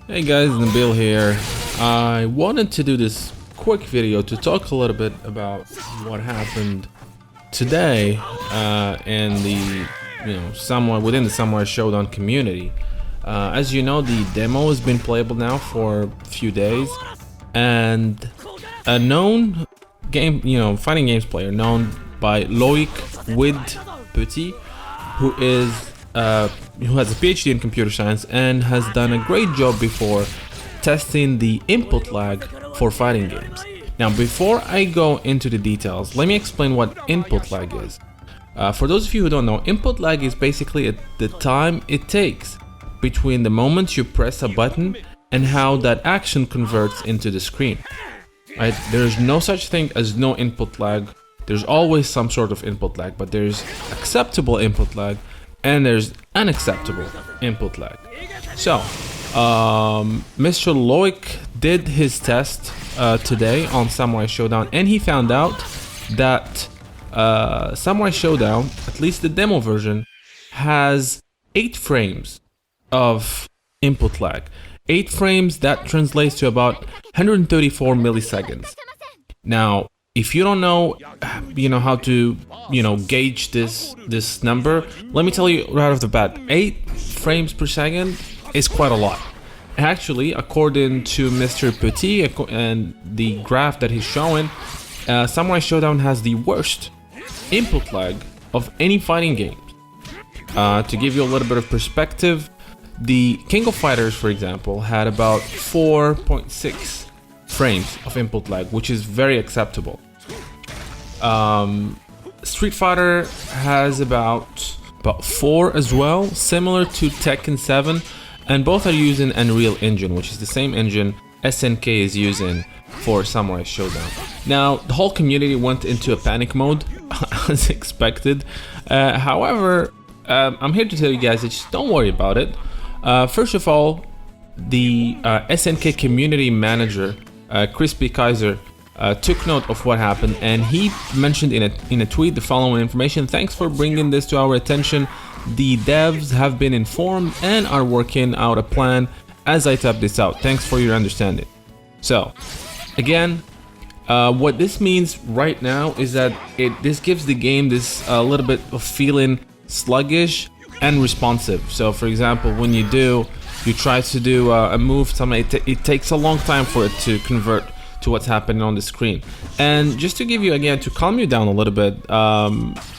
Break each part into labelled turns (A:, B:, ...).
A: Hey guys, Nabil here. I wanted to do this quick video to talk a little bit about what happened today in the within the Samurai Shodown community. As you know, the demo has been playable now for a few days, and a known fighting games player known by Loic with Petit, who has a PhD in computer science and has done a great job before testing the input lag for fighting games. Now, before I go into the details, let me explain what input lag is. For those of you who don't know, input lag is basically the time it takes between the moment you press a button and how that action converts into the screen. Right? There's no such thing as no input lag. There's always some sort of input lag, but there's acceptable input lag and there's unacceptable input lag. So, Mr. Loic did his test today on Samurai Shodown, and he found out that Samurai Shodown, at least the demo version, has 8 frames of input lag. 8 frames, that translates to about 134 milliseconds. Now, if you don't know, how to, gauge this number, let me tell you right off the bat, 8 frames per second is quite a lot. Actually, according to Mr. Petit and the graph that he's showing, Samurai Shodown has the worst input lag of any fighting game. To give you a little bit of perspective, the King of Fighters, for example, had about 4.6 frames of input lag, which is very acceptable. Street Fighter has about 4 as well, similar to Tekken 7, and both are using Unreal Engine, which is the same engine SNK is using for Samurai Shodown. Now, the whole community went into a panic mode, as expected. However, I'm here to tell you guys that just don't worry about it. First of all, the SNK community manager, Crispy Kaiser, took note of what happened, and he mentioned in a tweet the following information: "Thanks for bringing this to our attention. The devs have been informed and are working out a plan as I type this out. Thanks for your understanding." So, again, what this means right now is that this gives the game this little bit of feeling sluggish and responsive. So, for example, when you try to do a move, it takes a long time for it to convert to what's happening on the screen. And just to give you, again, to calm you down a little bit,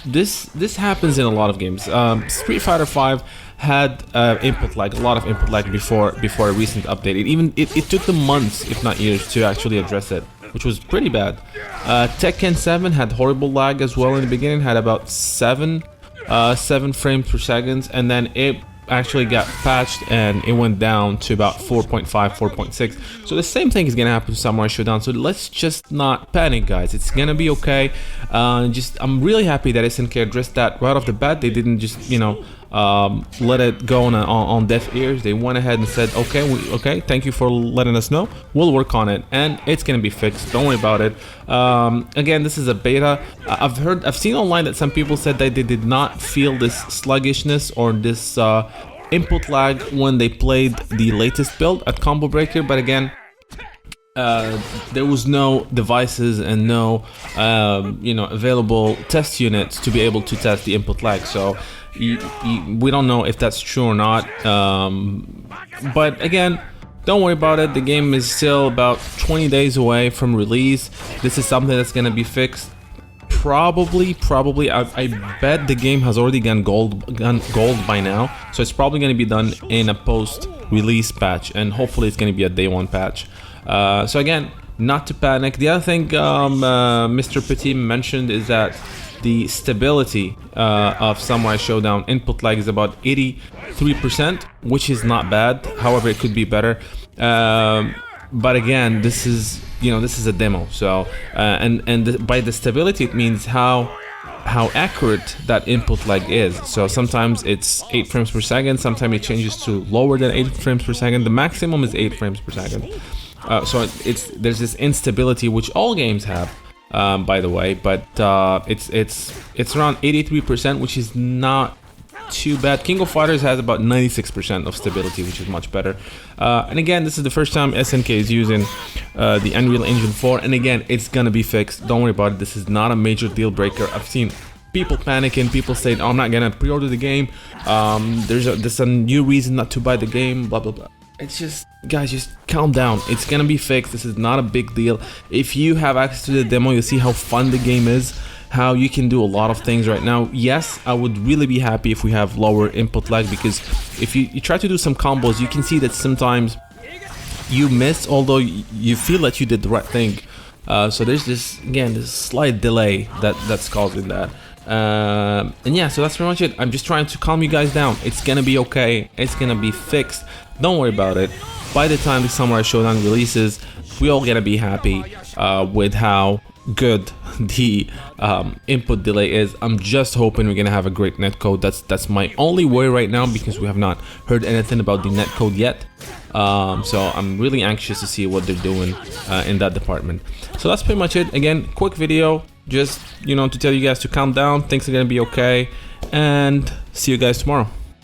A: this happens in a lot of games. Street Fighter 5 had input lag, a lot of input lag before a recent update. It took them months, if not years, to actually address it, which was pretty bad. Tekken 7 had horrible lag as well in the beginning, had about 7 frames per second, and then it actually got patched and it went down to about 4.5, 4.6. So the same thing is gonna happen to Samurai Shodown. So let's just not panic, guys. It's gonna be okay. I'm really happy that SNK addressed that right off the bat. They didn't just let it go on deaf ears. They went ahead and said, okay, thank you for letting us know. We'll work on it, and it's gonna be fixed. Don't worry about it. Again, this is a beta. I've seen online that some people said that they did not feel this sluggishness or this input lag when they played the latest build at Combo Breaker, but again, there was no devices and no available test units to be able to test the input lag. So we don't know if that's true or not, but again, don't worry about it. The game is still about 20 days away from release. This is something that's gonna be fixed probably. I bet the game has already gone gold by now, so it's probably gonna be done in a post-release patch, and hopefully it's gonna be a day 1 patch. So again, not to panic. The other thing Mr. Petit mentioned is that the stability of Samurai Shodown input lag is about 83%, which is not bad. However, it could be better. But again, this is a demo. So by the stability, it means how accurate that input lag is. So sometimes it's 8 frames per second. Sometimes it changes to lower than 8 frames per second. The maximum is 8 frames per second. So there's this instability, which all games have. by the way, but it's around 83%, which is not too bad. King of Fighters has about 96% of stability, which is much better. And again, this is the first time SNK is using the Unreal Engine 4, and again, it's gonna be fixed. Don't worry about it. This is not a major deal breaker. I've seen people panicking, people saying, "Oh, I'm not gonna pre-order the game. There's a new reason not to buy the game." Blah blah blah. It's just, guys, just calm down. It's gonna be fixed. This is not a big deal. If you have access to the demo, you'll see how fun the game is, how you can do a lot of things right now. Yes, I would really be happy if we have lower input lag, because if you try to do some combos, you can see that sometimes you miss, although you feel that you did the right thing. So there's this, again, this slight delay that's causing that. And yeah, so that's pretty much it. I'm just trying to calm you guys down. It's gonna be okay. It's gonna be fixed. Don't worry about it. By the time the Samurai Shodown releases, we all gonna be happy with how good the input delay is. I'm just hoping we're gonna have a great netcode. That's my only worry right now, because we have not heard anything about the netcode yet. So I'm really anxious to see what they're doing in that department. So that's pretty much it. Again, quick video, just, you know, to tell you guys to calm down. Things are gonna be okay, and see you guys tomorrow.